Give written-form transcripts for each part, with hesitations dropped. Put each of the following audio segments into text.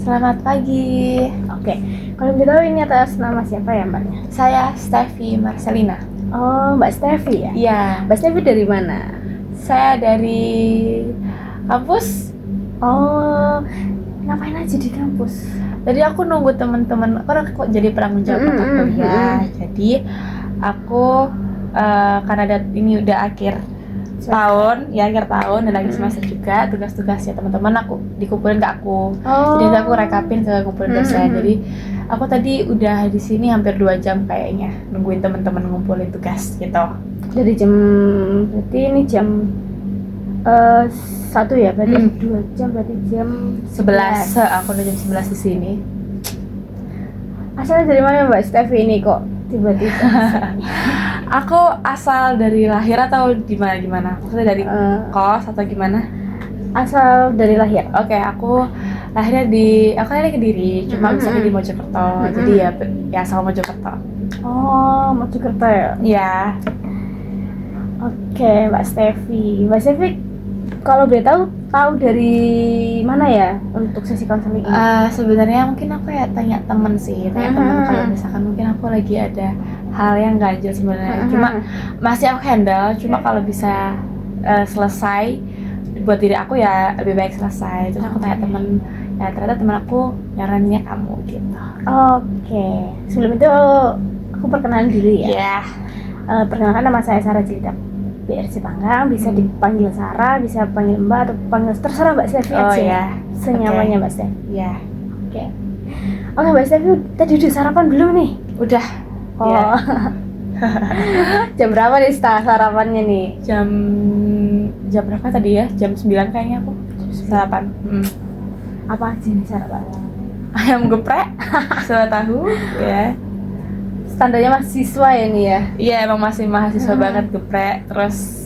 Selamat pagi. Oke, kalau boleh tahu ini atas nama siapa ya mbaknya? Saya Steffi Marcelina. Oh, Mbak Steffi ya? Iya, Mbak Steffi dari mana? saya dari kampus. Oh, ngapain aja di kampus? Tadi aku nunggu teman-teman, kan aku jadi penanggung jawab mata kuliah. Jadi aku karena ini udah akhir tahun, ya akhir tahun dan akhir semester juga, tugas-tugasnya teman-teman aku dikumpulin ke aku. Jadi nanti aku rekapin ke kumpulin dosen. Jadi aku tadi udah di sini hampir 2 jam kayaknya nungguin teman-teman ngumpulin tugas gitu. Dari berarti ini jam 1 ya, berarti 2 jam, berarti jam 11. Aku udah jam 11 di sini. Asalnya dari mana Mbak Steffi ini kok tiba-tiba? Aku asal dari lahir atau gimana? Maksudnya dari kos atau gimana? Asal dari lahir. Oke, aku lahirnya di Kediri, cuma besarnya di Mojokerto. Jadi ya asal Mojokerto. Oh, Mojokerto ya? Iya. Oke, Mbak Steffi. Mbak Steffi, kalau boleh tahu dari mana ya untuk sesi konseling ini? Sebenarnya mungkin aku ya tanya temen temen kalau misalkan mungkin aku lagi ada hal yang ganjil sebenarnya. Cuma masih aku handle, cuma kalau bisa selesai buat diri aku ya lebih baik selesai. Terus aku tanya temen, ya ternyata temen aku nyaraninnya kamu gitu. Oke, sebelum itu aku perkenalan dulu ya. Iya. Perkenalkan, nama saya Sarah Jelita BRC Panggang, bisa dipanggil Sarah, bisa panggil Mbak atau panggil terserah Mbak Steffi aja. Oh ya. Senyamannya Mbak Steffi. Iya. Oke, Mbak Steffi tadi udah sarapan belum nih? Udah. Oh. Iya. Jam berapa nih sarapannya nih? Jam berapa tadi ya? Jam 9 kayaknya aku sarapan. Apa aja nih sarapan? Ayam geprek, soto tahu, ya. Standarnya mahasiswa ya nih ya? Iya, emang masih mahasiswa banget geprek. Terus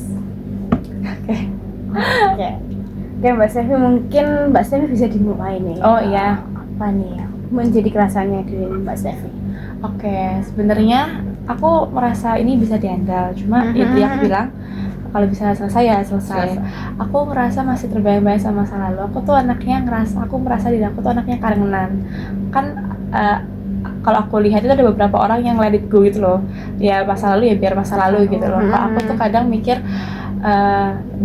Oke, Mbak Steffi, mungkin Mbak Steffi bisa dimulai nih. Oh iya. Apa nih ya menjadi kerasanya di Mbak Steffi? Oke, sebenarnya aku merasa ini bisa dihandle. Cuma itu yang aku bilang, kalau bisa selesai ya selesai. Aku ngerasa masih terbayang-bayang sama masa lalu. Aku merasa diri aku tuh anaknya kangenan. Kan kalau aku lihat itu ada beberapa orang yang let it go gitu loh. Ya masa lalu ya biar masa lalu gitu loh. Kalau aku tuh kadang mikir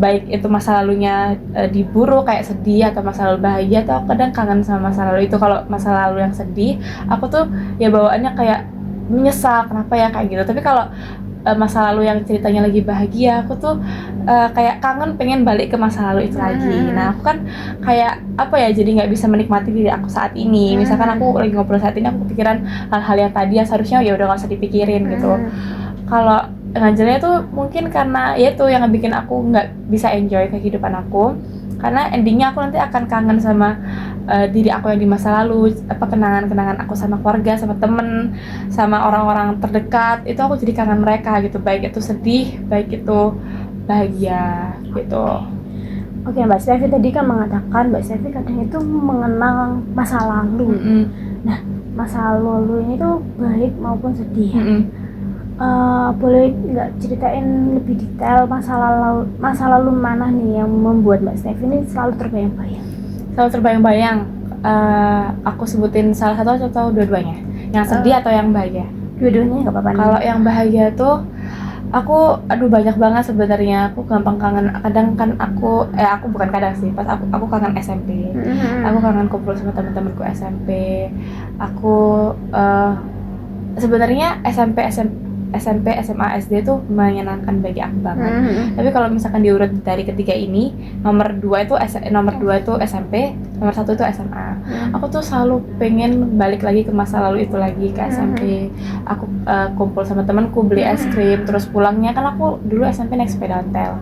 baik itu masa lalunya diburu kayak sedih atau masa lalu bahagia, atau kadang kangen sama masa lalu itu. Kalau masa lalu yang sedih, aku tuh ya bawaannya kayak menyesal kenapa ya kayak gitu. Tapi kalau masa lalu yang ceritanya lagi bahagia, aku tuh kayak kangen pengen balik ke masa lalu itu lagi. Nah aku kan kayak apa ya, jadi nggak bisa menikmati diri aku saat ini. Misalkan aku lagi ngobrol saat ini, aku kepikiran hal-hal yang tadi yang seharusnya ya udah nggak usah dipikirin gitu. Kalau ngajarnya tuh mungkin karena ya itu yang bikin aku nggak bisa enjoy kehidupan aku, karena endingnya aku nanti akan kangen sama diri aku yang di masa lalu, kenangan-kenangan aku sama keluarga, sama temen, sama orang-orang terdekat. Itu aku jadi kangen mereka gitu, baik itu sedih, baik itu bahagia gitu. Oke, Mbak Steffi tadi kan mengatakan Mbak Steffi kadang itu mengenang masa lalu. Nah, masa lalu ini tuh baik maupun sedih. Boleh nggak ceritain lebih detail masa lalu mana nih yang membuat Mbak Steffi ini selalu terbayang-bayang? Selalu terbayang-bayang. Aku sebutin salah satu atau dua-duanya? Yang sedih atau yang bahagia? Dua-duanya nggak apa-apa. Kalau yang bahagia tuh aku banyak banget sebenarnya. Aku gampang kangen. Kadang kan aku bukan kadang sih, pas aku kangen SMP. Aku kangen kumpul sama teman-temanku SMP. Aku sebenarnya SMP, SMA, SD tuh menyenangkan bagi aku banget. Tapi kalau misalkan diurut dari ketiga ini, nomor 2 itu SMP, nomor 1 itu SMA. Aku tuh selalu pengen balik lagi ke masa lalu itu lagi, ke SMP. Aku kumpul sama temanku, beli es krim, terus pulangnya kan aku dulu SMP naik sepeda ontel.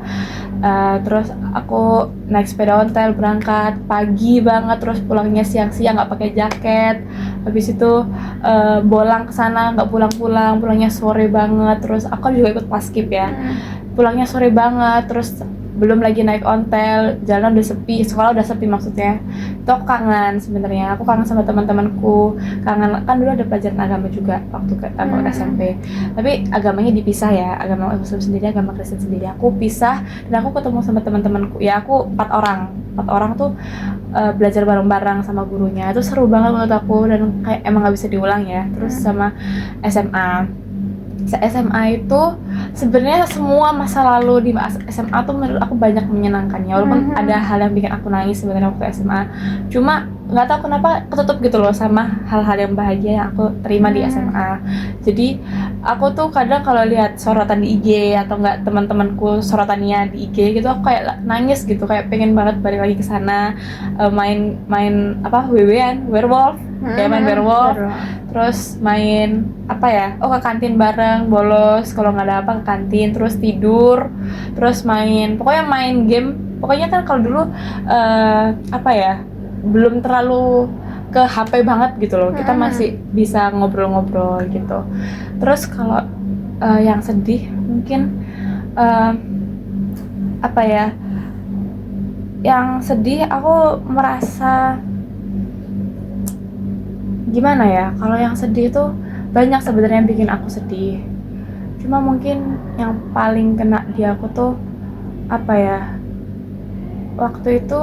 Terus aku naik sepeda ontel berangkat pagi banget, terus pulangnya siang-siang nggak pakai jaket. Habis itu bolang kesana nggak pulang-pulang, pulangnya sore banget. Terus aku juga ikut paskib ya, pulangnya sore banget. Terus belum lagi naik ontel, jalan udah sepi, sekolah udah sepi maksudnya. Itu aku kangen sebenarnya. Aku kangen sama teman-temanku, kangen kan dulu ada pelajaran agama juga waktu SMP. Tapi agamanya dipisah ya, agama Muslim sendiri, agama Kristen sendiri. Aku pisah dan aku ketemu sama teman-temanku. Ya aku 4 4 orang tuh belajar bareng-bareng sama gurunya. Itu seru banget menurut aku dan kayak emang nggak bisa diulang ya. Terus sama SMA. SMA itu sebenarnya semua masa lalu di SMA tuh menurut aku banyak menyenangkannya, walaupun ada hal yang bikin aku nangis sebenarnya waktu SMA. Cuma nggak tahu kenapa ketutup gitu loh sama hal-hal yang bahagia yang aku terima di SMA. Jadi aku tuh kadang kalau lihat sorotan di IG atau nggak teman-temanku sorotannya di IG gitu, aku kayak nangis gitu, kayak pengen banget balik lagi ke sana, main apa WW-an, werewolf, kayak main werewolf. Terus main apa ya, ke kantin bareng, bolos kalau nggak ada apa ke kantin, terus tidur, terus pokoknya main game. Pokoknya kan kalau dulu apa ya, belum terlalu ke HP banget gitu loh, kita masih bisa ngobrol-ngobrol gitu. Terus kalau yang sedih mungkin apa ya, yang sedih aku merasa gimana ya, kalau yang sedih tuh banyak sebenarnya yang bikin aku sedih. Cuma mungkin yang paling kena di aku tuh apa ya, waktu itu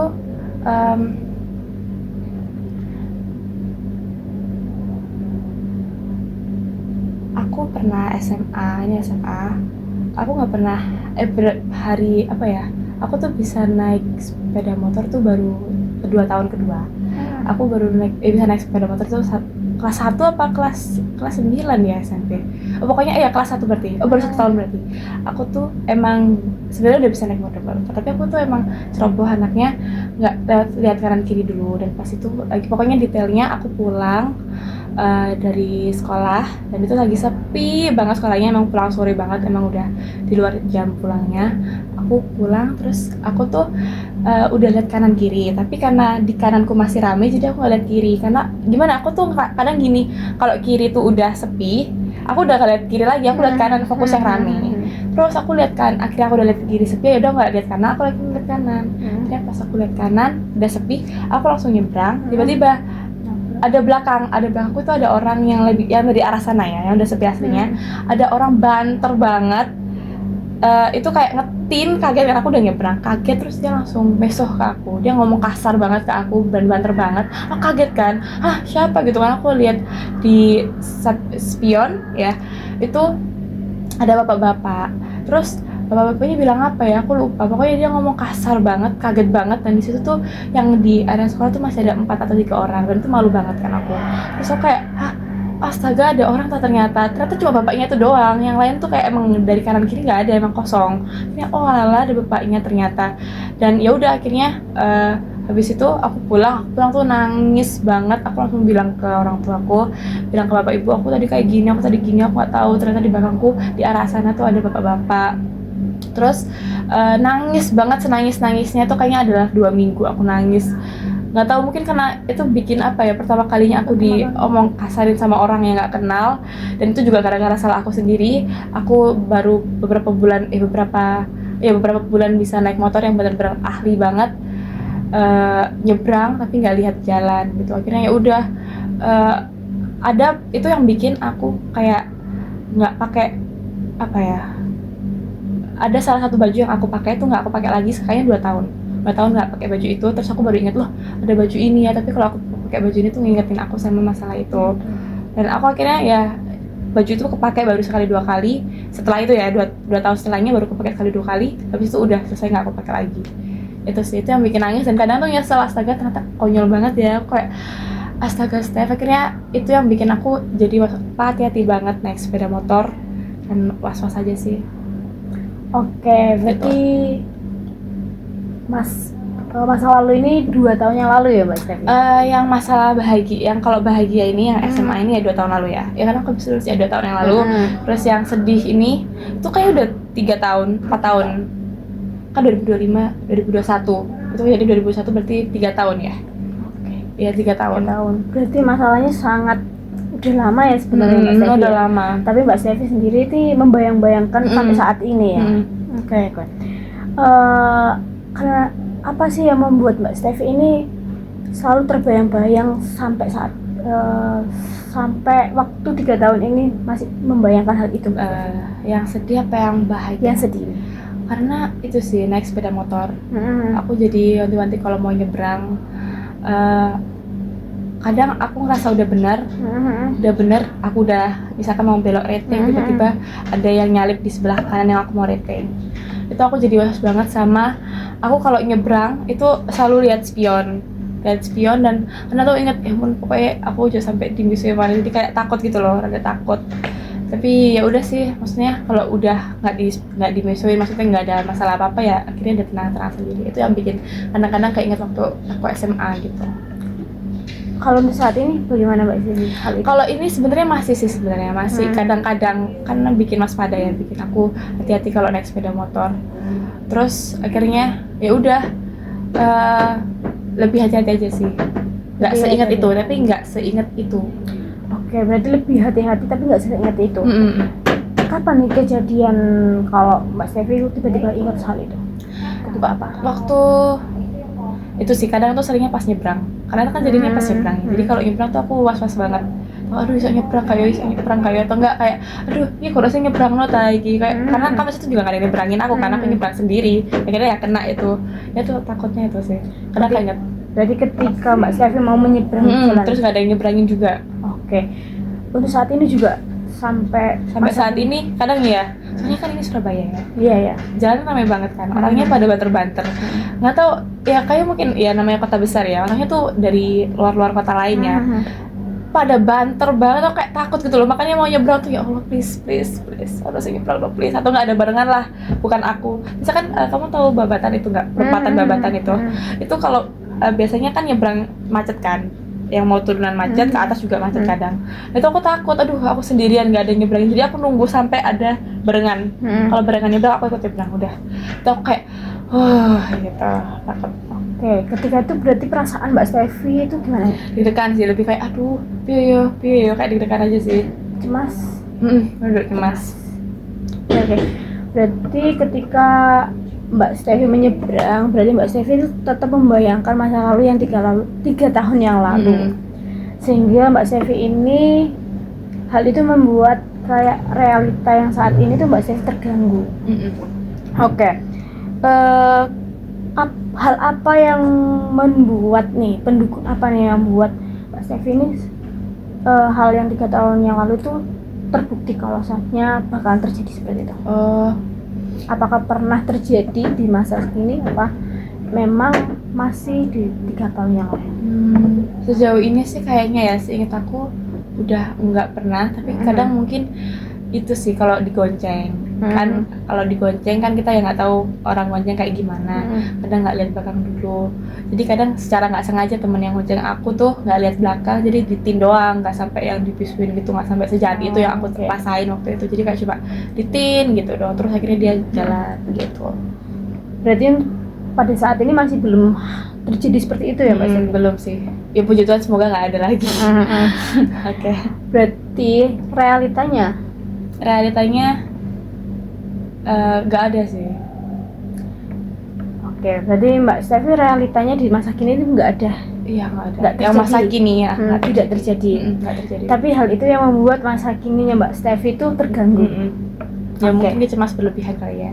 aku pernah SMA, aku nggak pernah hari apa ya, aku tuh bisa naik sepeda motor tuh baru 2 tahun kedua. Aku baru bisa naik sepeda motor tuh kelas 1 apa kelas 9 ya SMP. Pokoknya kelas 1 berarti. Baru 1 tahun berarti. Aku tuh emang sebenarnya udah bisa naik motor baru, tapi aku tuh emang ceroboh anaknya, nggak lihat kanan kiri dulu. Dan pas itu lagi, pokoknya detailnya aku pulang dari sekolah dan itu lagi sepi banget sekolahnya, emang pulang sore banget, emang udah di luar jam pulangnya. Aku pulang terus aku tuh udah lihat kanan kiri, tapi karena di kananku masih rame jadi aku nggak lihat kiri. Karena gimana, aku tuh kadang gini, kalau kiri tuh udah sepi aku udah nggak lihat kiri lagi, aku lihat kanan, fokus yang rame. Terus aku lihat akhirnya aku udah lihat kiri sepi, ya udah nggak lihat kanan, aku lagi lihat kanan. Akhirnya pas aku lihat kanan udah sepi, aku langsung nyebrang. Tiba-tiba ada belakangku itu ada orang yang dari arah sana ya, yang udah sepi aslinya. Ada orang banter banget, itu kayak ngetin, kaget kan, aku udah nyebrang, kaget. Terus dia langsung mesoh ke aku, dia ngomong kasar banget ke aku, banter banget. Aku kaget kan, siapa gitu kan. Aku lihat di spion ya, itu ada bapak-bapak. Terus bapak-bapaknya bilang apa ya, aku lupa. Pokoknya dia ngomong kasar banget, kaget banget. Dan di situ tuh yang di area sekolah tuh masih ada 4 atau 3 orang, dan itu malu banget kan aku. Terus aku kayak, astaga, ada orang ternyata cuma bapaknya tuh doang, yang lain tuh kayak emang dari kanan kiri nggak ada, emang kosong. Akhirnya alah, ada bapaknya ternyata. Dan ya udah akhirnya habis itu aku pulang tuh nangis banget. Aku langsung bilang ke orang tuaku, bilang ke bapak ibu, aku tadi kayak gini, aku nggak tahu ternyata di belakangku di arah sana tuh ada bapak-bapak. Terus nangis banget, senangis-nangisnya tuh kayaknya adalah 2 minggu aku nangis. Nggak tahu, mungkin karena itu bikin apa ya, pertama kalinya aku diomong kasarin sama orang yang nggak kenal. Dan itu juga gara-gara salah aku sendiri. Aku baru beberapa bulan bisa naik motor yang benar-benar ahli banget, nyebrang tapi nggak lihat jalan gitu. Akhirnya ya udah, ada itu yang bikin aku kayak nggak pakai apa ya, ada salah satu baju yang aku pakai itu nggak aku pakai lagi kayaknya 2 tahun nggak pakai baju itu. Terus aku baru inget, loh ada baju ini ya, tapi kalau aku pakai baju ini tuh ngingetin aku sama masalah itu. Dan aku akhirnya ya, baju itu kepakai baru sekali 2 kali. Setelah itu ya 2 tahun setelahnya baru kepakai sekali 2 kali, habis itu udah selesai, nggak aku pakai lagi. Itu sih, itu yang bikin nangis. Dan kadang tuh nyesel, astaga ternyata konyol banget ya, aku kayak astaga Steph. Akhirnya itu yang bikin aku jadi hati-hati banget naik sepeda motor dan was-was aja sih. Oke, berarti masa lalu ini 2 tahun yang lalu ya Mbak Steffi? Yang masalah bahagia, yang kalau bahagia ini yang SMA ini ya 2 tahun lalu ya. Ya kan aku habis lulus ya 2 tahun yang lalu. Terus yang sedih ini itu kayak udah 3 tahun, 4 tahun. Kan 2025, 2021. Itu jadi 2021 berarti 3 tahun ya. Iya 3 tahun. Berarti masalahnya sangat udah lama ya sebenarnya Mbak Steffi. Udah lama. Tapi Mbak Steffi sendiri itu membayang-bayangkan sampai saat ini ya. Oke. Karena apa sih yang membuat Mbak Steffi ini selalu terbayang-bayang sampai sampai waktu 3 tahun ini masih membayangkan hal itu? Yang sedih apa yang bahagia? Yang sedih. Karena itu sih naik sepeda motor. Aku jadi wanti-wanti kalau mau nyebrang. Kadang aku ngerasa udah benar, aku udah misalkan mau belok reteng, tiba-tiba ada yang nyalip di sebelah kanan yang aku mau reteng. Itu aku jadi was banget sama aku kalau nyebrang itu selalu lihat spion dan karena tuh inget ya ampun pokoknya aku udah sampai di museum mana jadi kayak takut gitu loh, rada takut. Tapi ya udah sih, maksudnya kalau udah nggak dimusuhin, maksudnya nggak ada masalah apa ya akhirnya udah tenang sendiri. Itu yang bikin kadang-kadang keinget waktu aku SMA gitu. Kalau untuk saat ini bagaimana Mbak Sini hal itu? Kalau ini sebenarnya masih kadang-kadang kan bikin waspada ya, bikin aku hati-hati kalau naik sepeda motor. Terus akhirnya ya udah lebih hati-hati aja sih. Nggak seingat itu, tapi nggak seingat itu. Oke, berarti lebih hati-hati tapi nggak seingat itu. Kapan nih kejadian kalau Mbak Stevi tiba-tiba ingat hal itu? Ketika apa? Waktu itu sih kadang tuh seringnya pas nyebrang. Karena kan jadinya pas nyebrang. Jadi kalau nyebrang tuh aku was-was banget. Aduh bisa nyebrang kayak atau enggak kayak aduh ini kok rasanya nyebrang lo lagi kayak karena kan itu juga nggak ada yang nyebrangin aku karena aku nyebrang sendiri. Akhirnya ya kena itu. Ya tuh takutnya itu sih. Kadang ingat. Berarti ketika Mbak Stevi mau menyeberang jalan terus nggak ada yang nyebrangin juga. Oke. Untuk saat ini juga sampai saat ini kadang ya, soalnya kan ini Surabaya ya. Iya ya. Jalan ramai banget kan, orangnya pada banter-banter. Nggak tahu ya kayak mungkin ya namanya kota besar ya, orangnya tuh dari luar kota lain ya. Pada banter banget, atau kayak takut gitu loh, makanya mau nyebrang tuh ya Allah please harus nyebrang dong please, atau nggak ada barengan lah, bukan aku. Misalkan kamu tahu Babatan itu nggak, perempatan Babatan itu kalau biasanya kan nyebrang macet kan, yang mau turunan macet ke atas juga macet kadang. Itu aku takut, aduh aku sendirian nggak ada yang nyebrangin, jadi aku nunggu sampai ada barengan. Kalau barengan nyebrang aku ikut nyebrang udah. Itu aku kayak gitu takut. Oke, ketika itu berarti perasaan Mbak Stevi itu gimana? Deg-degan sih, lebih kayak aduh piye yo kayak deg-degan aja sih. Cemas? Udah cemas. Oke. Berarti ketika Mbak Stevi menyeberang, berarti Mbak Stevi itu tetap membayangkan masa lalu yang 3 tahun yang lalu. Sehingga Mbak Stevi ini hal itu membuat kayak realita yang saat ini tuh Mbak Stevi terganggu. Oke. Hal apa yang membuat nih, pendukung apa nih yang membuat Mbak Stevi ini hal yang 3 tahun yang lalu itu terbukti kalau saatnya bakalan terjadi seperti itu? Apakah pernah terjadi di masa kini apa memang masih di 3 tahun yang lalu? Sejauh ini sih kayaknya ya, seingat aku udah nggak pernah, tapi kadang mungkin itu sih kalau digonceng. Kan kalau digonceng kan kita ya nggak tahu orang gonceng kayak gimana, kadang nggak lihat belakang dulu, jadi kadang secara nggak sengaja temen yang gonceng aku tuh nggak lihat belakang, jadi ditin doang, nggak sampai yang dipisuin gitu, nggak sampai sejahat itu yang aku rasain waktu itu, jadi kayak cuma ditin gitu doang, terus akhirnya dia jalan gitu. Berarti pada saat ini masih belum terjadi seperti itu ya Mbak Stevi? Belum sih, ya puji Tuhan semoga nggak ada lagi. Oke. Berarti realitanya nggak ada sih. Oke, berarti Mbak Stevi realitanya di masa kini itu nggak ada. Iya nggak ada. Yang masa kini ya tidak terjadi. Nggak terjadi. Tapi hal itu yang membuat masa kininya Mbak Stevi itu terganggu. Ya mungkin dia cemas berlebihan kali ya,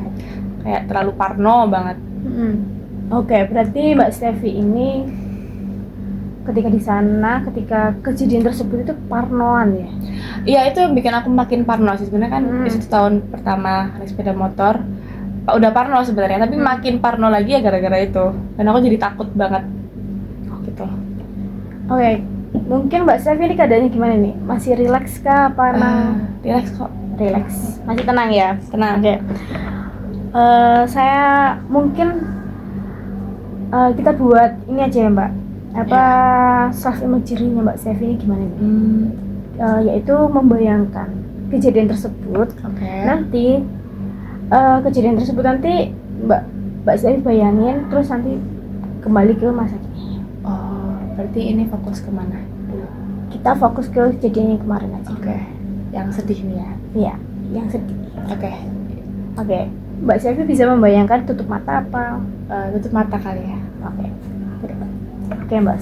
kayak terlalu parno banget. Oke, berarti Mbak Stevi ini ketika di sana, ketika kejadian tersebut itu parnoan ya? Iya, itu yang bikin aku makin parno sih sebenarnya kan. Itu tahun pertama naik sepeda motor udah parno sebenarnya, tapi makin parno lagi ya gara-gara itu, dan aku jadi takut banget gitu. Oke, mungkin Mbak Stevi ini keadaannya gimana nih? Masih rileks kah apa Rileks kok. Rileks, masih tenang ya? Tenang. Oke. Saya mungkin kita buat ini aja ya Mbak, self imagery-nya Mbak Stevi ini gimana nih? Yaitu membayangkan kejadian tersebut. Nanti kejadian tersebut nanti Mbak Stevi bayangin, terus nanti kembali ke masa kini. Berarti ini fokus kemana? Kita fokus ke kejadian yang kemarin aja. Yang sedih nih ya? Iya, yang sedih. Oke. Mbak Stevi bisa membayangkan tutup mata apa? Tutup mata kali ya. Oke, Mbak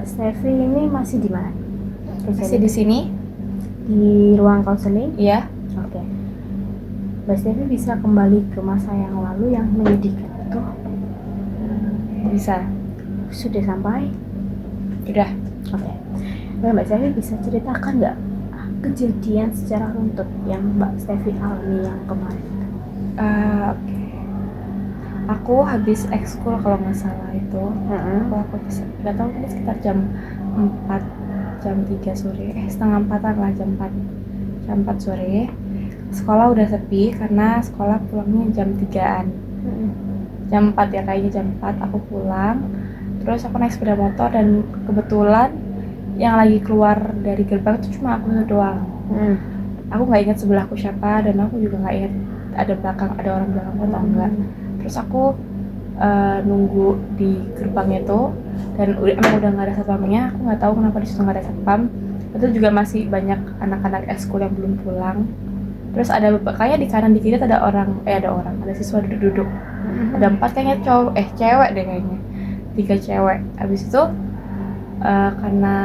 Stevi ini masih di mana? Masih di sini? Di ruang konseling? Iya. Oke. Mbak Stevi bisa kembali ke masa yang lalu yang menyedihkan itu? Bisa. Sudah sampai? Udah. Oke. Nah, Mbak Stevi bisa ceritakan nggak kejadian secara runtut yang Mbak Stevi alami yang kemarin? Oke. Aku habis ekskul kalau nggak salah itu. Aku bisa nggak tahu ini sekitar jam 4 jam 3 sore setengah 4-an lah, jam 4 sore. Sekolah udah sepi karena sekolah pulangnya jam 3-an. Jam 4 ya kayaknya, jam 4 aku pulang. Terus aku naik sepeda motor dan kebetulan yang lagi keluar dari gerbang itu cuma aku doang. Aku nggak ingat sebelahku siapa dan aku juga nggak ingat ada orang belakangku atau enggak. Terus aku nunggu di gerbang itu dan emang udah nggak ada satpamnya. Aku nggak tahu kenapa di situ nggak ada satpam. Itu juga masih banyak anak-anak ekskul yang belum pulang. Terus ada kayaknya di kanan di kiri ada siswa duduk. Ada 4 kayaknya cewek deh kayaknya, 3 cewek. Abis itu karena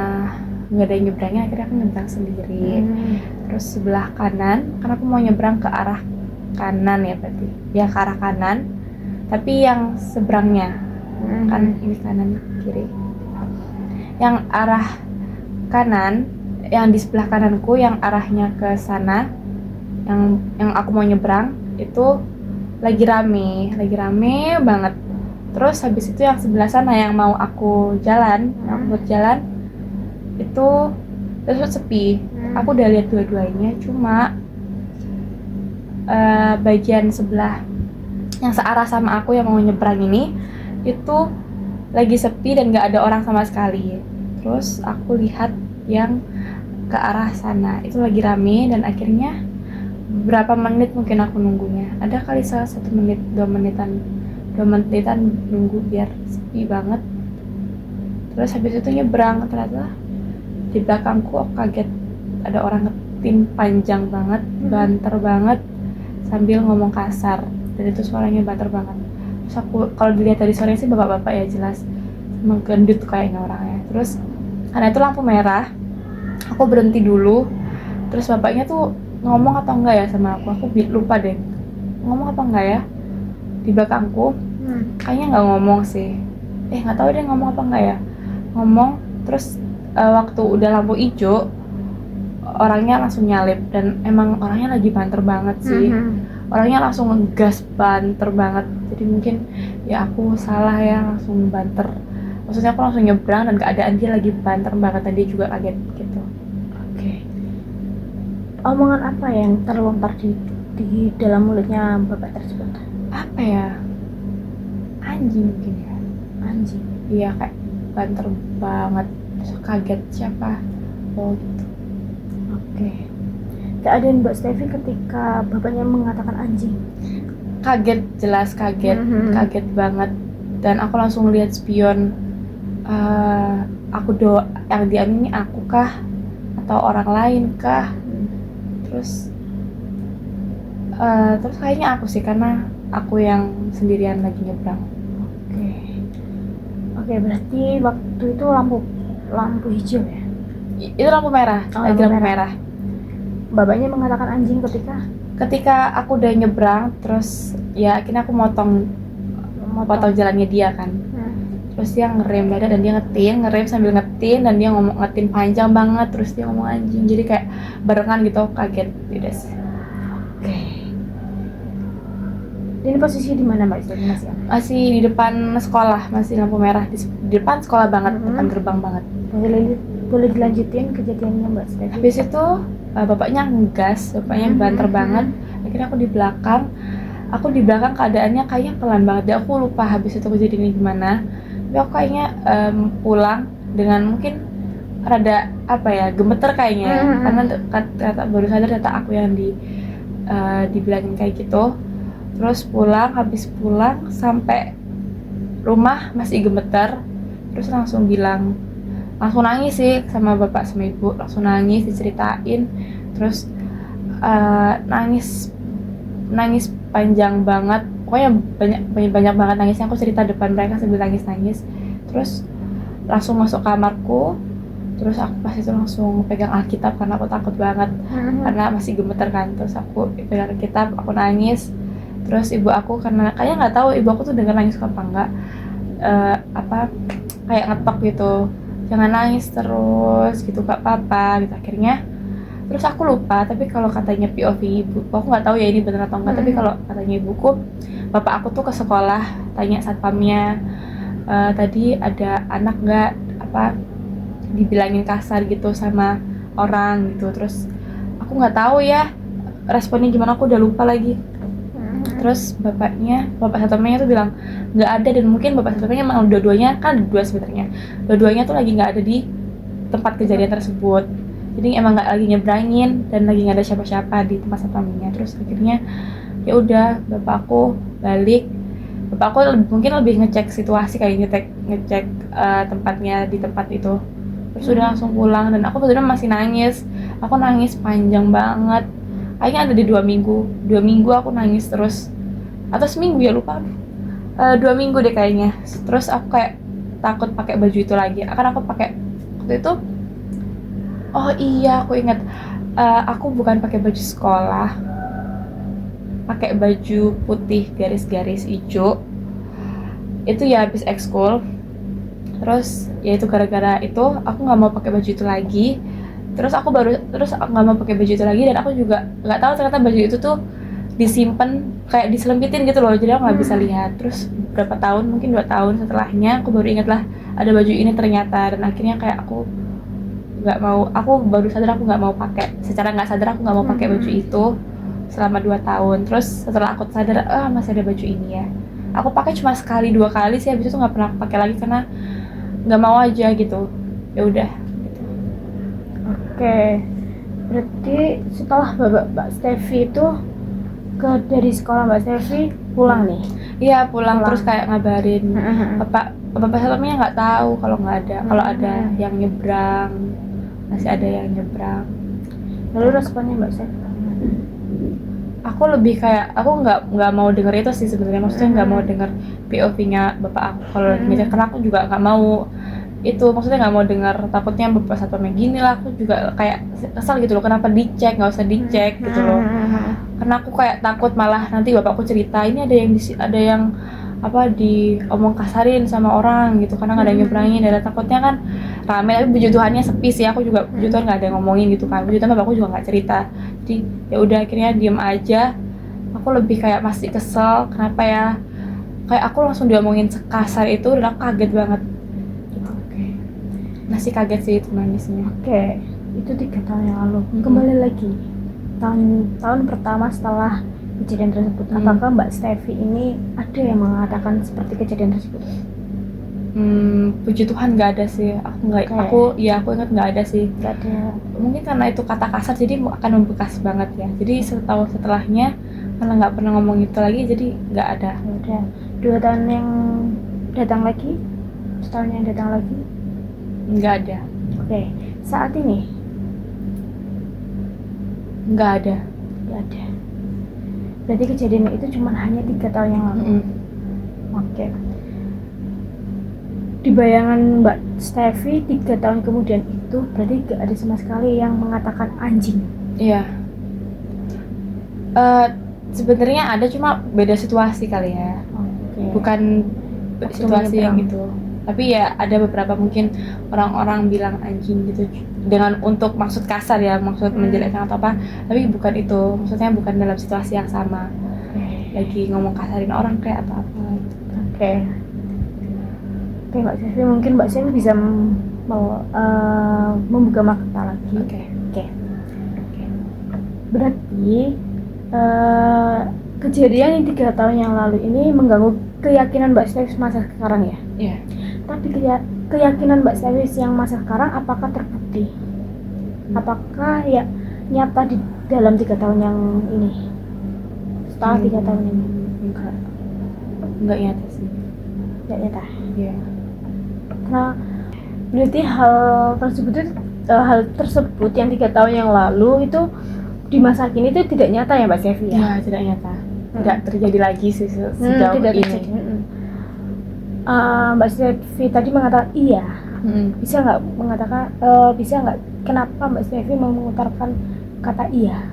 nggak ada yang nyebrangnya, akhirnya aku nyebrang sendiri. Terus sebelah kanan, karena aku mau nyebrang ke arah kanan ya berarti ya, ke arah kanan tapi yang seberangnya kan, ini kanan kiri, yang arah kanan, yang di sebelah kananku yang arahnya ke sana, yang aku mau nyebrang itu lagi rame banget. Terus habis itu yang sebelah sana yang mau aku jalan, buat jalan itu terus sepi. Aku udah lihat dua-duanya, cuma bagian sebelah yang searah sama aku yang mau nyebrang ini itu lagi sepi dan gak ada orang sama sekali. Terus aku lihat yang ke arah sana itu lagi rame dan akhirnya berapa menit mungkin aku nunggunya, ada kali 1 menit 2 menitan nunggu biar sepi banget. Terus habis itu nyebrang, ternyata di belakangku aku kaget ada orang ngetin panjang banget, banter banget sambil ngomong kasar dan itu suaranya banter banget. Terus aku kalau dilihat dari suaranya sih bapak-bapak ya, jelas emang gendut kayaknya orangnya. Terus karena itu lampu merah, aku berhenti dulu. Terus bapaknya tuh ngomong atau enggak ya sama aku lupa deh ngomong apa enggak ya di belakangku. Kayaknya nggak ngomong sih, nggak tahu dia ngomong apa enggak ya. Ngomong terus waktu udah lampu hijau orangnya langsung nyalip dan emang orangnya lagi banter banget sih. Orangnya langsung ngegas banter banget, jadi mungkin ya aku salah ya langsung banter, maksudnya aku langsung nyebrang dan keadaan dia lagi banter banget dan dia juga kaget gitu. Oke. Omongan apa yang terlontar di dalam mulutnya bapak tersebut? Apa ya, anjing mungkin ya. Anjing? Iya, kayak banter banget. Terus kaget siapa gitu. Oke. Keadaan Mbak Stevi ketika bapaknya mengatakan anjing? Kaget, jelas kaget. Kaget banget. Dan aku langsung lihat spion. Yang diam ini aku kah atau orang lain kah? Terus kayaknya aku sih, karena aku yang sendirian lagi nyebrang. Oke, berarti waktu itu lampu hijau ya? Itu lampu merah, lagi lampu merah. Bapaknya mengatakan anjing ketika aku udah nyebrang, terus ya akhirnya aku motong jalannya dia kan. Terus dia ngerem dada dan dia ngerem sambil ngetin dan dia ngomong ngetin panjang banget, terus dia ngomong anjing, jadi kayak barengan gitu, kaget beda sih. Oke. Ini posisi di mana Mbak Stevi? Masih di depan sekolah, masih lampu merah di depan sekolah banget, depan gerbang banget. Boleh dilanjutin kejadiannya Mbak Stevi? Habis itu bapaknya ngegas, bapaknya banter banget. Akhirnya aku di belakang keadaannya kayaknya pelan banget deh, aku lupa habis itu kejadiannya gimana. Tapi aku kayaknya pulang dengan mungkin rada gemeter kayaknya ya. Karena kata baru sadar ternyata aku yang dibilangin kayak gitu. Terus habis pulang sampai rumah masih gemeter. Terus langsung nangis sih sama bapak sama ibu, langsung nangis diceritain. Terus nangis panjang banget, pokoknya banyak banget nangisnya. Aku cerita depan mereka sambil nangis. Terus langsung masuk kamarku, Terus aku pas itu langsung pegang Alkitab karena aku takut banget, karena masih gemeter kan. Terus aku pegang Alkitab, aku nangis. Terus ibu aku, karena kayaknya nggak tahu ibu aku tuh denger nangis apa enggak, kayak ngetok gitu, jangan nangis terus gitu, gak apa-apa gitu. Akhirnya terus aku lupa, tapi kalau katanya POV ibu, aku nggak tahu ya ini benar atau enggak, tapi kalau katanya ibuku, bapak aku tuh ke sekolah tanya satpamnya, tadi ada anak nggak dibilangin kasar gitu sama orang gitu. Terus aku nggak tahu ya responnya gimana, aku udah lupa lagi. Terus bapak satpamnya tuh bilang nggak ada, dan mungkin bapak satpamnya emang dua-duanya kan dua sebenarnya, dua-duanya tuh lagi nggak ada di tempat kejadian tersebut, jadi emang nggak lagi nyebrangin dan lagi nggak ada siapa-siapa di tempat satpamnya. Terus akhirnya ya udah bapak aku balik, bapak aku mungkin lebih ngecek situasi, kayak ngecek tempatnya di tempat itu. Terus udah langsung pulang, dan aku sebenarnya masih nangis, aku nangis panjang banget, kayaknya ada di 2 minggu aku nangis terus, atau seminggu ya lupa, 2 minggu deh kayaknya. Terus aku kayak takut pakai baju itu lagi, karena aku pakai waktu itu, oh iya aku ingat, aku bukan pakai baju sekolah, pakai baju putih garis-garis hijau, itu ya habis ekskul. Terus ya itu gara-gara itu aku nggak mau pakai baju itu lagi. Terus aku nggak mau pakai baju itu lagi, dan aku juga nggak tahu ternyata baju itu tuh disimpan kayak diselempitin gitu loh, jadi aku nggak bisa lihat. Terus berapa tahun, mungkin 2 tahun setelahnya, aku baru ingat lah ada baju ini ternyata, dan akhirnya kayak aku baru sadar aku nggak mau pakai, secara nggak sadar aku nggak mau pakai baju itu selama 2 tahun. Terus setelah aku sadar, masih ada baju ini ya, aku pakai cuma sekali 2 kali sih, habis itu nggak pernah pakai lagi karena nggak mau aja gitu. Ya udah gitu. Oke, berarti setelah Mbak Stevi itu dari sekolah Mbak Stevi pulang nih? Iya pulang. Terus kayak ngabarin bapak satpamnya nggak tahu kalau nggak ada, kalau ada yang nyebrang, masih ada yang nyebrang. Lalu responnya Mbak Stevi? Aku lebih kayak, aku nggak mau denger itu sih sebenarnya, maksudnya nggak mau denger POV-nya bapak aku kalau lagi ngejar, karena aku juga nggak mau itu, maksudnya nggak mau dengar, takutnya bapak satpamnya gini lah. Aku juga kayak kesal gitu loh, kenapa dicek, nggak usah dicek gitu loh. Karena aku kayak takut malah nanti bapakku cerita ini ada yang diomong kasarin sama orang gitu, karena nggak ada yang nyebrangin. Dan takutnya kan rame, tapi puji Tuhannya sepi sih. Aku juga puji Tuhan nggak ada yang ngomongin gitu kan, puji Tuhan bapakku juga nggak cerita. Jadi ya udah akhirnya diem aja. Aku lebih kayak masih kesel, kenapa ya kayak aku langsung diomongin sekasar itu, dan aku kaget banget gitu. Masih kaget sih itu nangisnya. Oke, itu 3 tahun yang lalu. Kembali lagi tahun pertama setelah kejadian tersebut, apakah Mbak Stevi ini ada yang mengatakan seperti kejadian tersebut? Puji Tuhan nggak ada sih. Aku ingat nggak ada sih. Nggak ada. Mungkin karena itu kata kasar, jadi akan membekas banget ya. Jadi setelahnya karena nggak pernah ngomong itu lagi, jadi nggak ada. Udah 2 tahun yang datang lagi, setahun yang datang lagi, nggak ada. Oke, saat ini nggak ada. Berarti kejadian itu cuma hanya 3 tahun yang lalu. Oke. Di bayangan Mbak Stevi 3 tahun kemudian itu berarti gak ada sama sekali yang mengatakan anjing. Iya. Sebenarnya ada, cuma beda situasi kali ya. Bukan situasi yang itu. Tapi ya ada beberapa mungkin orang-orang bilang anjing gitu dengan untuk maksud kasar ya, maksud menjelekkan atau apa, tapi bukan itu, maksudnya bukan dalam situasi yang sama. Lagi ngomong kasarin orang kayak atau apa gitu. Oke Mbak Stevi, mungkin Mbak Stevi bisa membuka mata lagi. Oke. Berarti kejadian yang 3 tahun yang lalu ini mengganggu keyakinan Mbak Stevi masa sekarang ya? Iya. Tapi keyakinan Mbak Stevi yang masa sekarang apakah terbukti? Apakah ya nyata di dalam 3 tahun yang ini? Setelah 3 tahun ini? Enggak nyata sih. Enggak nyata? Iya. Nah, berarti hal tersebut yang 3 tahun yang lalu itu di masa kini itu tidak nyata ya Mbak Stevi ya? Iya, tidak nyata. Tidak terjadi lagi sih sejauh tidak ini. terjadi. Mbak Stevi tadi mengatakan iya, Bisa nggak mengatakan, bisa nggak kenapa Mbak Stevi mau mengutarakan kata iya?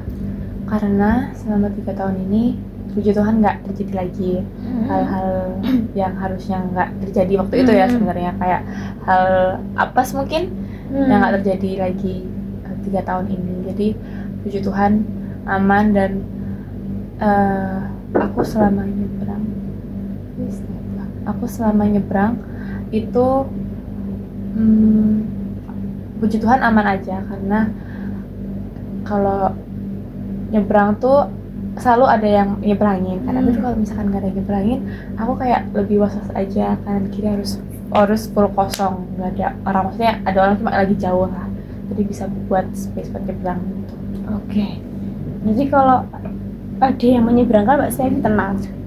Karena selama 3 tahun ini puji Tuhan nggak terjadi lagi hal-hal yang harusnya nggak terjadi waktu itu ya sebenarnya, kayak hal apes mungkin yang nggak terjadi lagi 3 tahun ini. Jadi puji Tuhan aman, dan aku selama nyebrang itu puji Tuhan aman aja, karena kalau nyebrang tuh selalu ada yang nyebrangin kan. Tapi kalau misalkan gak ada yang nyebrangin, aku kayak lebih was-was aja, kanan kiri harus full kosong, nggak ada orang, maksudnya ada orang cuma lagi jauh lah, jadi bisa buat space buat nyebrang gitu. Oke. Jadi kalau ada yang menyeberangkan Mbak Stevi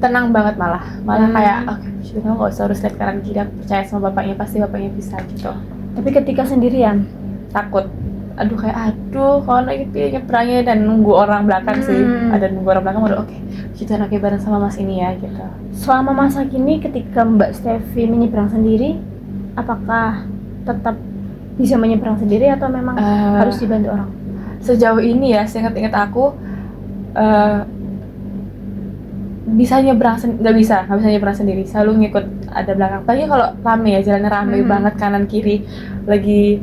tenang banget, malah kayak oke, sudah nggak usah harus lihat kanan kiri, aku percaya sama bapaknya, pasti bapaknya bisa gitu. Tapi ketika sendirian Takut, kalau lagi nyebrangnya dan nunggu orang belakang sih, ada nunggu orang belakang, udah oke, kita anaknya bareng sama mas ini ya gitu. Selama masa kini ketika Mbak Stevi menyeberang sendiri, apakah tetap bisa menyeberang sendiri atau memang harus dibantu orang? Sejauh ini ya, seingat-ingat aku bisa nyebrang nggak bisa nyebrang sendiri, selalu ngikut ada belakang. Apalagi kalau rame ya, jalannya rame banget, kanan kiri lagi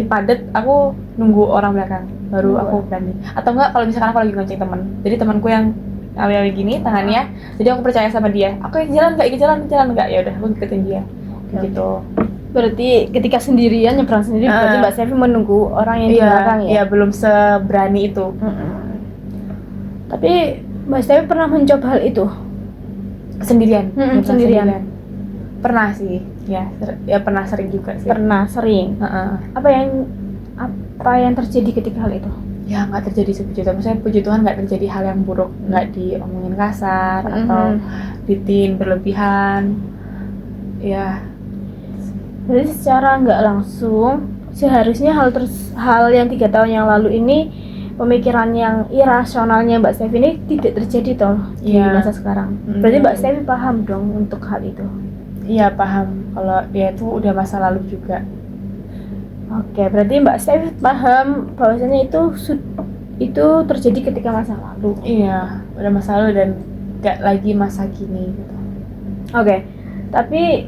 padat, aku nunggu orang belakang baru aku berani. Atau enggak kalau misalkan aku lagi gonceng teman, jadi temanku yang awalnya gini tangannya, jadi aku percaya sama dia, aku jalan nggak, ya udah aku ikutin dia gitu. Berarti ketika sendirian nyebrang sendiri, berarti Mbak Stevi menunggu orang yang di belakang ya? Iya, belum seberani itu. Tapi Mbak Stevi pernah mencoba hal itu? Sendirian? Sendirian. Pernah sih, ya pernah, sering juga sih. Pernah, sering. Apa yang terjadi ketika hal itu? Ya nggak terjadi sih puji Tuhan, maksudnya puji Tuhan nggak terjadi hal yang buruk, nggak diomongin kasar atau ditin berlebihan. Ya. Jadi secara nggak langsung, seharusnya hal yang 3 tahun yang lalu ini, pemikiran yang irasionalnya Mbak Stevi ini tidak terjadi toh di masa sekarang. Berarti Mbak Stevi paham dong untuk hal itu? Iya, paham. Kalau dia itu udah masa lalu juga. Oke, berarti Mbak Stevi paham bahwasanya itu terjadi ketika masa lalu. Iya, udah masa lalu dan nggak lagi masa kini gitu. Oke, tapi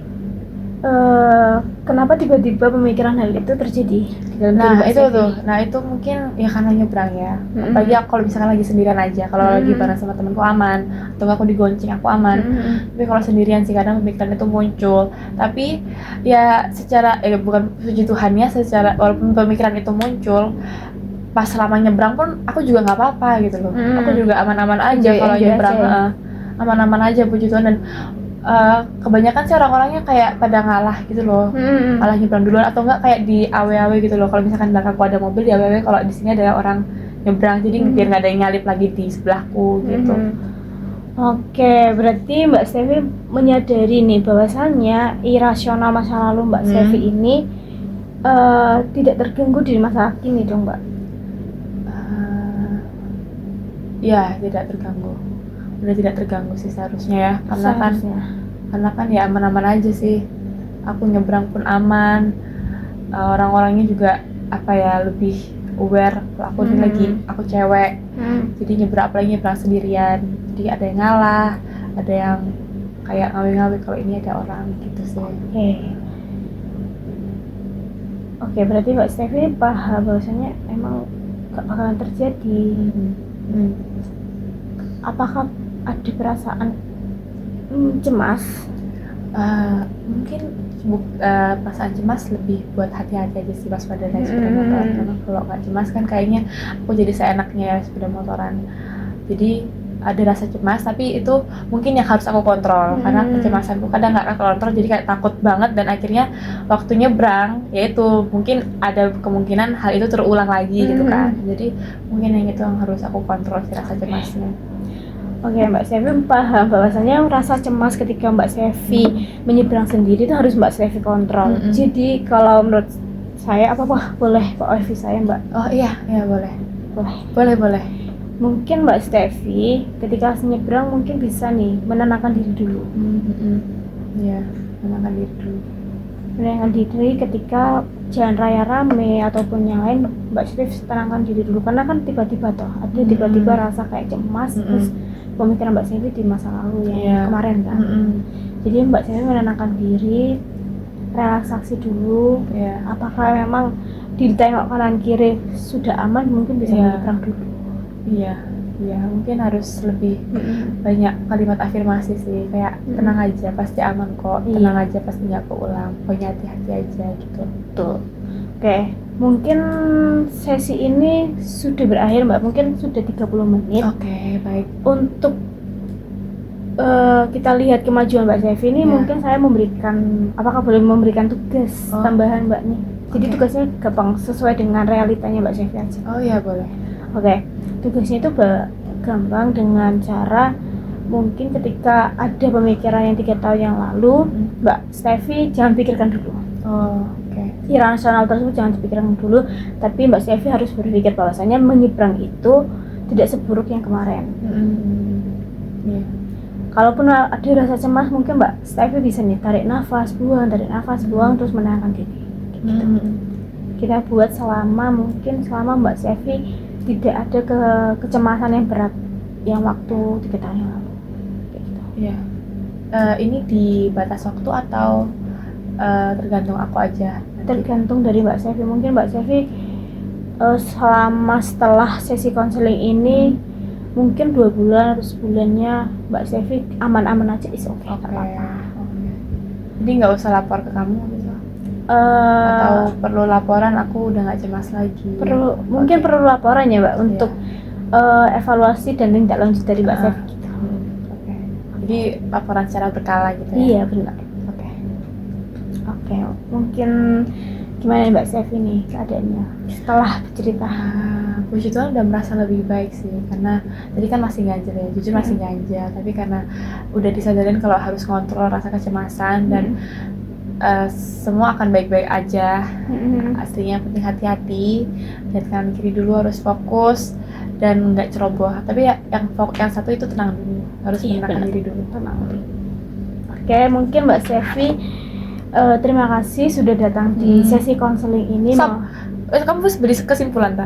kenapa tiba-tiba pemikiran hal itu terjadi? Itu mungkin ya karena nyebrang ya. Apalagi aku kalau misalkan lagi sendirian aja, kalau lagi bareng sama temanku aman, atau aku digonceng aku aman. Tapi kalau sendirian sih kadang pemikiran itu muncul. Tapi ya secara bukan puji Tuhannya, secara walaupun pemikiran itu muncul, pas selama nyebrang pun aku juga nggak apa-apa gitu loh. Aku juga aman-aman aja kalau nyebrang, aman-aman aja puji Tuhan. Dan kebanyakan sih orang-orangnya kayak pada ngalah gitu loh, ngalah nyebrang duluan, atau enggak kayak di awe-awe gitu loh. Kalau misalkan belakangku ada mobil, di awe-awe kalau di sini ada orang nyebrang, jadi biar nggak ada yang nyalip lagi di sebelahku gitu. Oke, berarti Mbak Stevi menyadari nih bahwasannya irasional masa lalu Mbak Stevi ini tidak terganggu di masa kini dong Mbak? Ya, tidak terganggu. Udah tidak terganggu sih seharusnya ya, karena kan ya aman-aman aja sih. Aku nyebrang pun aman, orang-orangnya juga lebih aware kalau aku ini aku cewek, jadi apalagi nyebrang sendirian, jadi ada yang ngalah, ada yang kayak ngawe-ngawe kalau ini ada orang gitu sih. Oke, berarti Mbak Stevi paham bahwasanya emang gak bakalan terjadi. Apakah ada perasaan cemas? Mungkin perasaan cemas lebih buat hati-hati aja sih pas pada naik sepeda motor. Karena kalau nggak cemas kan kayaknya aku jadi seenaknya ya sepeda motoran. Jadi ada rasa cemas, tapi itu mungkin yang harus aku kontrol, karena kecemasanku kadang nggak kontrol, jadi kayak takut banget, dan akhirnya waktu nyebrang yaitu mungkin ada kemungkinan hal itu terulang lagi gitu kan. Jadi mungkin yang itu yang harus aku kontrol sih, rasa cemasnya. Oke, Mbak Stevi paham bahwasanya rasa cemas ketika Mbak Stevi menyeberang sendiri itu harus Mbak Stevi kontrol. Jadi kalau menurut saya boleh Pak Ovi saya Mbak? Oh iya boleh. Mungkin Mbak Stevi ketika menyeberang mungkin bisa nih menenangkan diri dulu. Iya, menenangkan diri dulu. menenangkan diri ketika jalan raya rame ataupun yang lain. Mbak Stefi tenangkan diri dulu, karena kan tiba-tiba ada tiba-tiba rasa kayak cemas, terus pemikiran Mbak Stefi di masa lalu yang kemarin kan. Jadi Mbak Stefi menenangkan diri, relaksasi dulu. Apakah memang ditengok kanan kiri sudah aman, mungkin bisa menyeberang dulu. Iya, mungkin harus lebih banyak kalimat afirmasi sih, kayak tenang aja, pasti aman kok, tenang aja, pasti nggak keulang, pokoknya hati-hati aja gitu. Betul. Oke, mungkin sesi ini sudah berakhir Mbak, mungkin sudah 30 menit. Oke, baik. Untuk kita lihat kemajuan Mbak Stefi ini, mungkin saya apakah boleh memberikan tugas tambahan Mbak nih? Jadi tugasnya gampang, sesuai dengan realitanya Mbak Stefi aja. Oh iya, boleh. Oke, tugasnya itu gampang dengan cara mungkin ketika ada pemikiran yang 3 tahun yang lalu, Mbak Stefi jangan pikirkan dulu. Irasional tersebut jangan dipikirkan dulu, tapi Mbak Stefi harus berpikir bahwasanya menyeberang itu tidak seburuk yang kemarin. Kalaupun ada rasa cemas, mungkin Mbak Stefi bisa nih tarik nafas, buang, terus menenangkan diri. Gitu. Kita buat selama Mbak Stefi tidak ada kecemasan yang berat yang waktu 3 tahun yang lalu. Gitu. Ini di batas waktu atau tergantung aku aja? Tergantung dari Mbak Stefi. Mungkin Mbak Stefi setelah sesi konseling ini mungkin 2 bulan atau sebulannya Mbak Stefi aman-aman aja, is okay. Jadi nggak usah lapor ke kamu gitu? Atau perlu laporan, aku udah nggak cemas lagi? Mungkin perlu laporan ya Mbak, untuk evaluasi dan tindak lanjut dari Mbak Stefi gitu. Jadi laporan secara berkala gitu ya? Iya, benar. Oke, mungkin gimana Mbak Stefi nih keadaannya setelah bercerita? Puji Tuhan udah merasa lebih baik sih, karena tadi kan masih ganjel ya, jujur masih ganjel, tapi karena udah disadarin kalau harus ngontrol rasa kecemasan dan semua akan baik-baik aja. Aslinya penting hati-hati, lihat kanan kiri dulu, harus fokus dan nggak ceroboh. Tapi yang satu itu tenang dulu, harus menenangkan diri dulu. Oke, mungkin Mbak Stefi terima kasih sudah datang di sesi konseling ini. Kamu harus beri kesimpulan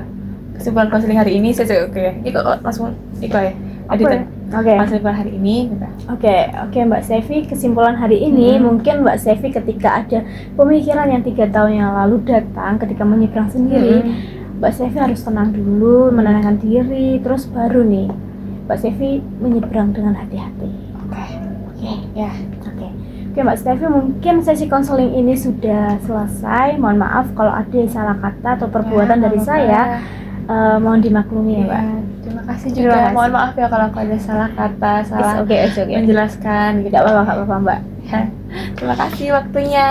kesimpulan konseling hari ini. Langsung ya. Konseling hari ini gitu. Oke, Mbak Stefi, kesimpulan hari ini mungkin Mbak Stefi ketika ada pemikiran yang 3 tahun yang lalu datang ketika menyeberang sendiri, Mbak Stefi harus tenang dulu, menenangkan diri, terus baru nih Mbak Stefi menyeberang dengan hati-hati. Oke, Mbak Stefi, mungkin sesi konseling ini sudah selesai. Mohon maaf kalau ada salah kata atau perbuatan dari saya, mohon dimaklumi ya Mbak. Terima kasih juga. Mohon maaf ya kalau ada salah kata, salah It's okay. menjelaskan gitu. Tidak apa-apa Mbak. Terima kasih waktunya.